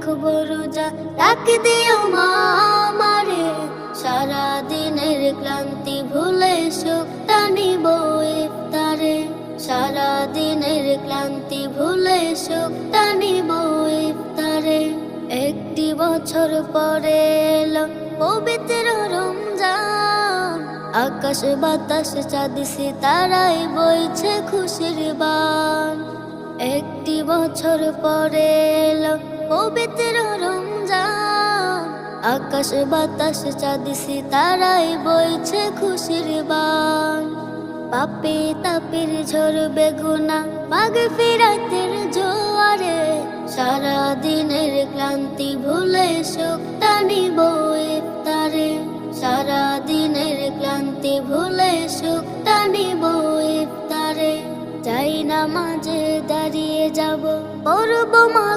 রাখবো রোজা, ডাক দিও মা আমারে, সারা দিনের ক্লান্তি ভুলে সুখটা নিব ইফতারে, সারা দিনের ক্লান্তি ভুলে সুখটা নিব ইফতারে। একটি বছর পরে এলো পবিত্র রমজান, আকাশ বাতাস চাঁদ সিতারায় বইছে খুশির বান। একটি বছর পরে এলো পবিত্র রমজান, আকাশ বাতাস চাঁদ সিতারায় বইছে খুশির বান। পাপে তাপের ঝরবে গুনাহ মাগফিরাতের জোয়ারে, সারা দিনের ক্লান্তি ভুলে সুখটা নিব ইফতারে, সারা দিনের ক্লান্তি ভুলে সুখটা নিব ইফতারে। যাই নামাজে দাঁড়িয়ে যাব, পড়ব মা